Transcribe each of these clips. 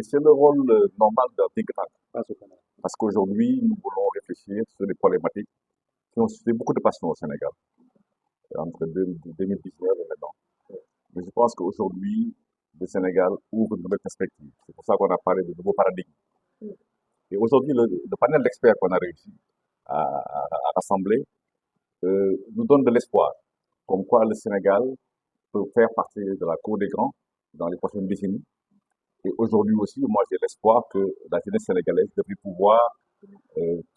c'est le rôle normal d'un think tank. Pas cependant. Parce qu'aujourd'hui, nous voulons réfléchir sur des problématiques qui ont suscité beaucoup de passion au Sénégal, entre 2019 et maintenant. Mais je pense qu'aujourd'hui, le Sénégal ouvre de nouvelles perspectives. C'est pour ça qu'on a parlé de nouveaux paradigmes. Et aujourd'hui, le panel d'experts qu'on a réussi à rassembler nous donne de l'espoir, comme quoi le Sénégal peut faire partie de la cour des grands dans les prochaines décennies. Et aujourd'hui aussi, moi j'ai l'espoir que la jeunesse sénégalaise devrait pouvoir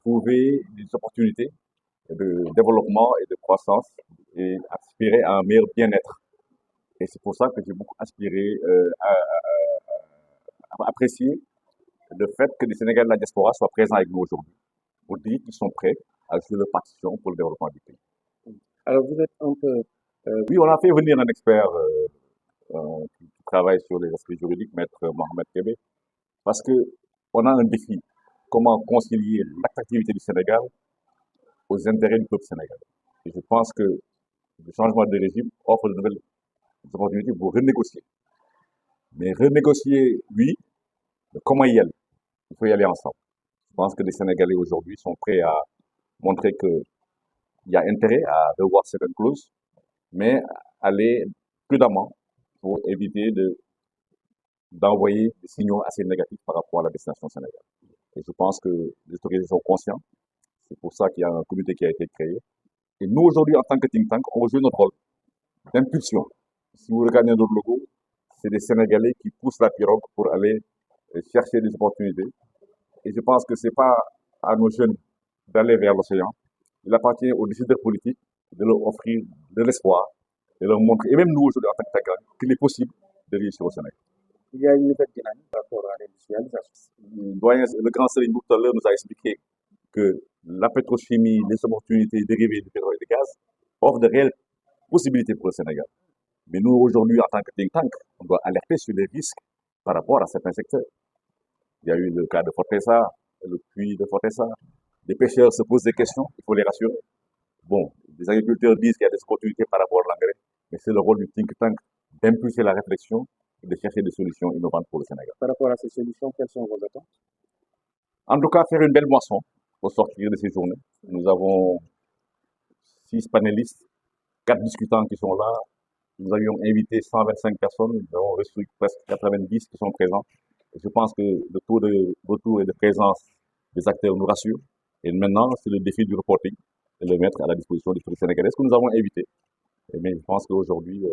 trouver des opportunités de développement et de croissance et aspirer à un meilleur bien-être. Et c'est pour ça que j'ai beaucoup aspiré à apprécier le fait que les Sénégalais de la diaspora soient présents avec nous aujourd'hui pour dire qu'ils sont prêts à jouer leur partition pour le développement du pays. Alors, vous êtes un peu... Oui, on a fait venir un expert qui travaille sur les aspects juridiques, Maître Mohamed Kébé, parce que on a un défi. Comment concilier l'attractivité du Sénégal aux intérêts du peuple sénégalais. Et je pense que le changement de régime offre de nouvelles opportunités pour renégocier. Mais renégocier, oui, mais comment y aller? Il faut y aller ensemble. Je pense que les Sénégalais aujourd'hui sont prêts à montrer qu'il y a intérêt à revoir certaines clauses, mais aller prudemment pour éviter d'envoyer des signaux assez négatifs par rapport à la destination sénégalaise. Et je pense que les autorités sont conscients. C'est pour ça qu'il y a un comité qui a été créé. Et nous, aujourd'hui, en tant que think tank, on joue notre rôle d'impulsion. Si vous regardez notre logo, c'est des Sénégalais qui poussent la pirogue pour aller chercher des opportunités. Et je pense que ce n'est pas à nos jeunes d'aller vers l'océan. Il appartient aux décideurs politiques de leur offrir de l'espoir, de leur montrer, et même nous aujourd'hui en tant que think tank, qu'il est possible de réussir au Sénégal. Il y a une nouvelle dynamique par rapport à l'industrialisation. Le grand Serigne tout à l'heure nous a expliqué que la pétrochimie, les opportunités dérivées du pétrole et du gaz offrent de réelles possibilités pour le Sénégal. Mais nous, aujourd'hui, en tant que think tank, on doit alerter sur les risques par rapport à certains secteurs. Il y a eu le cas de Fortesa, le puits de Fortesa. Les pêcheurs se posent des questions, il faut les rassurer. Bon, les agriculteurs disent qu'il y a des opportunités par rapport à l'engrais, mais c'est le rôle du think tank d'impulser la réflexion et de chercher des solutions innovantes pour le Sénégal. Par rapport à ces solutions, quelles sont vos attentes? En tout cas, faire une belle moisson au sortir de ces journées. Nous avons 6 panélistes, 4 discutants qui sont là. Nous avions invité 125 personnes, nous avons reçu presque 90 qui sont présents. Et je pense que le taux de retour et de présence des acteurs nous rassure. Et maintenant, c'est le défi du reporting et le mettre à la disposition des autorités sénégalaises que nous avons invités. Mais je pense qu'aujourd'hui,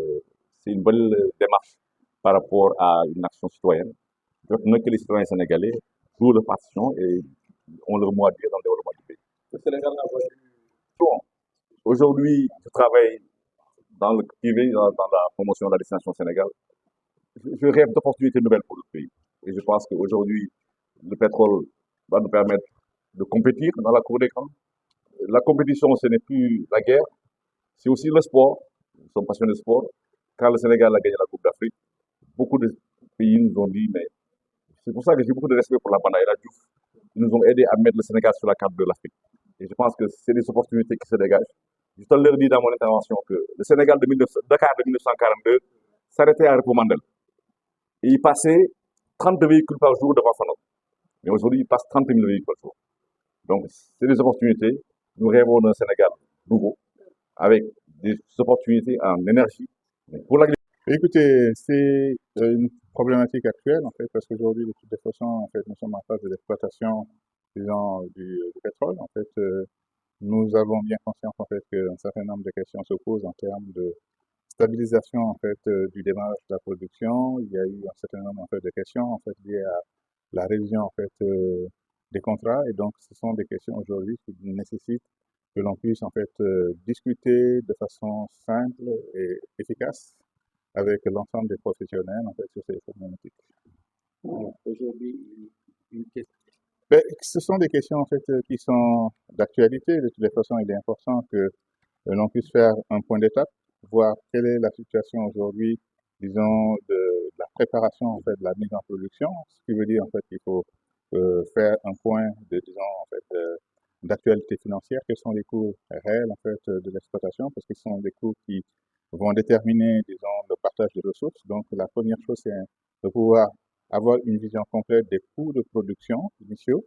c'est une bonne démarche par rapport à une action citoyenne. Donc, que les citoyens sénégalais jouent leur partition et ont leur mot à dire dans le développement du pays. Le Sénégal n'a pas eu... Bon, aujourd'hui, je travaille dans le privé, dans la promotion de la destination Sénégal. Je rêve d'opportunités nouvelles pour le pays. Et je pense qu'aujourd'hui, le pétrole va nous permettre de compétir dans la cour des grands. La compétition, ce n'est plus la guerre, c'est aussi le sport. Nous sommes passionnés de sport. Quand le Sénégal a gagné la Coupe d'Afrique, beaucoup de pays nous ont dit, mais c'est pour ça que j'ai beaucoup de respect pour la bande et la Diouf. Ils nous ont aidés à mettre le Sénégal sur la carte de l'Afrique. Et je pense que c'est des opportunités qui se dégagent. Je te l'ai dit dans mon intervention que le Sénégal de Dakar de 1942 s'arrêtait à Repos Mandel. Et il passait 30 véhicules par jour devant Fanot. Mais aujourd'hui, il passe 30 000 véhicules par jour. Donc, c'est des opportunités. Nous rêvons d'un Sénégal nouveau, avec des opportunités en énergie. Pour l'agriculture. Écoutez, c'est une problématique actuelle, en fait, parce qu'aujourd'hui, de toutes les façons, en fait, nous sommes en phase de l'exploitation, disons, du pétrole. En fait, nous avons bien conscience, en fait, qu'un certain nombre de questions se posent en termes de stabilisation, en fait, du démarrage de la production. Il y a eu un certain nombre, en fait, de questions, en fait, liées à la révision, en fait, des contrats. Et donc, ce sont des questions aujourd'hui qui nécessitent que l'on puisse, en fait, discuter de façon simple et efficace avec l'ensemble des professionnels, en fait, sur ces problématiques. Aujourd'hui, une question. Ce sont des questions, en fait, qui sont d'actualité. De toutes les façons, il est important que l'on puisse faire un point d'étape, voir quelle est la situation aujourd'hui, disons, de la préparation, en fait, de la mise en production, ce qui veut dire, en fait, qu'il faut faire un point de, disons, en fait, d'actualité financière, quels sont les coûts réels, en fait, de l'exploitation, parce que ce sont des coûts qui vont déterminer, disons, le partage des ressources. Donc, la première chose, c'est de pouvoir avoir une vision complète des coûts de production initiaux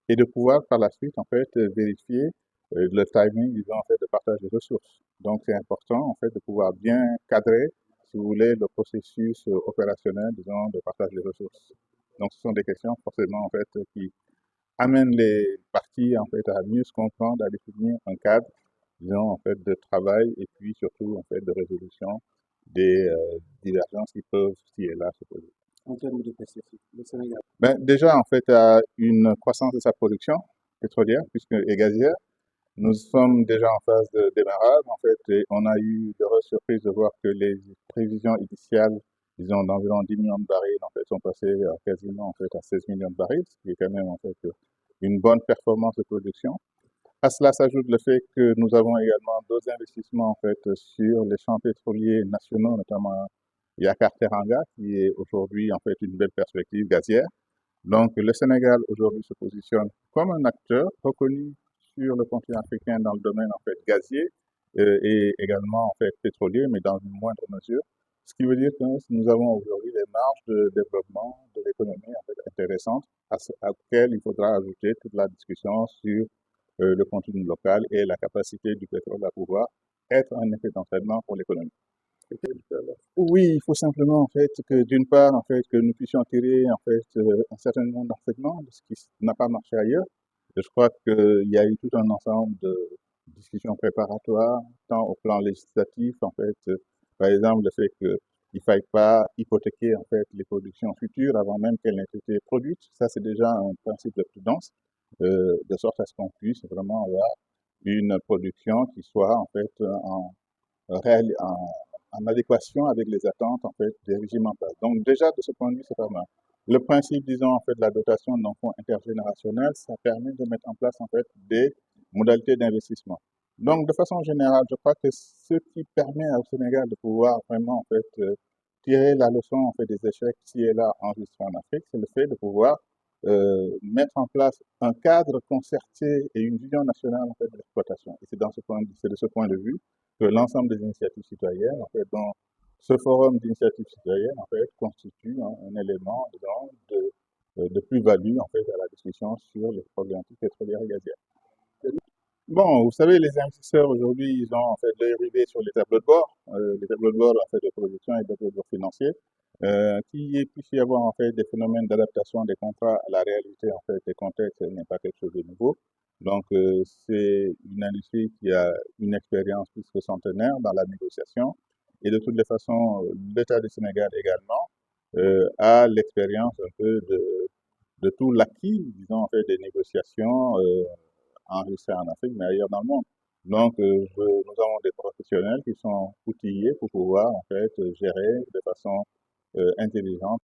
et de pouvoir par la suite, en fait, vérifier le timing, disons, en fait, de partage des ressources. Donc, c'est important, en fait, de pouvoir bien cadrer, si vous voulez, le processus opérationnel, disons, de partage des ressources. Donc, ce sont des questions, forcément, en fait, qui amènent les parties, en fait, à mieux se comprendre, à définir un cadre, disons, en fait, de travail et puis surtout, en fait, de résolution des divergences qui peuvent, ci et là, se poser. En termes de perspective, le Sénégal, Ben, déjà, en fait, à une croissance de sa production pétrolière puisque, et gazière. Nous sommes déjà en phase de démarrage, en fait, et on a eu d'heureuses surprises de voir que les prévisions initiales, disons, d'environ 10 millions de barils, en fait, sont passées à quasiment, en fait, à 16 millions de barils, ce qui est quand même, en fait, une bonne performance de production. À cela s'ajoute le fait que nous avons également d'autres investissements, en fait, sur les champs pétroliers nationaux, notamment Yakar-Teranga, qui est aujourd'hui, en fait, une belle perspective gazière. Donc, le Sénégal aujourd'hui se positionne comme un acteur reconnu sur le continent africain dans le domaine en fait gazier et également en fait pétrolier, mais dans une moindre mesure. Ce qui veut dire que nous avons aujourd'hui des marges de développement de l'économie en fait intéressantes auxquelles il faudra ajouter toute la discussion sur le contenu local et la capacité du pétrole à pouvoir être un effet d'entraînement pour l'économie. Oui, il faut simplement en fait que d'une part en fait que nous puissions tirer en fait un certain nombre d'enseignements de ce qui n'a pas marché ailleurs. Et je crois qu'il y a eu tout un ensemble de discussions préparatoires, tant au plan législatif en fait, par exemple le fait qu'il ne faille pas hypothéquer en fait les productions futures avant même qu'elles n'aient été produites. Ça c'est déjà un principe de prudence, de sorte à ce qu'on puisse vraiment avoir une production qui soit en fait réel- en, en adéquation avec les attentes en fait des régimes en place. Donc déjà de ce point de vue c'est pas mal. Le principe disons en fait de la dotation d'un fonds intergénérationnel, ça permet de mettre en place en fait des modalités d'investissement. Donc de façon générale, je crois que ce qui permet au Sénégal de pouvoir vraiment en fait tirer la leçon en fait des échecs ci et là enregistrés en Afrique, c'est le fait de pouvoir mettre en place un cadre concerté et une vision nationale en fait de l'exploitation. Et c'est de ce point de vue que l'ensemble des initiatives citoyennes, en fait, dont ce forum d'initiatives citoyennes, en fait, constitue un élément, disons, de plus-value, en fait, à la discussion sur les problématiques pétrolières et gazières. Bon, vous savez, les investisseurs aujourd'hui, ils ont en fait l'œil rivé sur les tableaux de bord en fait de production et de tableaux de bord financiers, qu'il puisse y avoir en fait des phénomènes d'adaptation des contrats à la réalité en fait des contextes n'est pas quelque chose de nouveau. Donc, c'est une industrie qui a une expérience plus que centenaire dans la négociation et de toutes les façons, l'État du Sénégal également a l'expérience un peu de tout l'acquis, disons en fait des négociations enregistrés en Afrique, mais ailleurs dans le monde. Donc, nous avons des professionnels qui sont outillés pour pouvoir, en fait, gérer de façon intelligente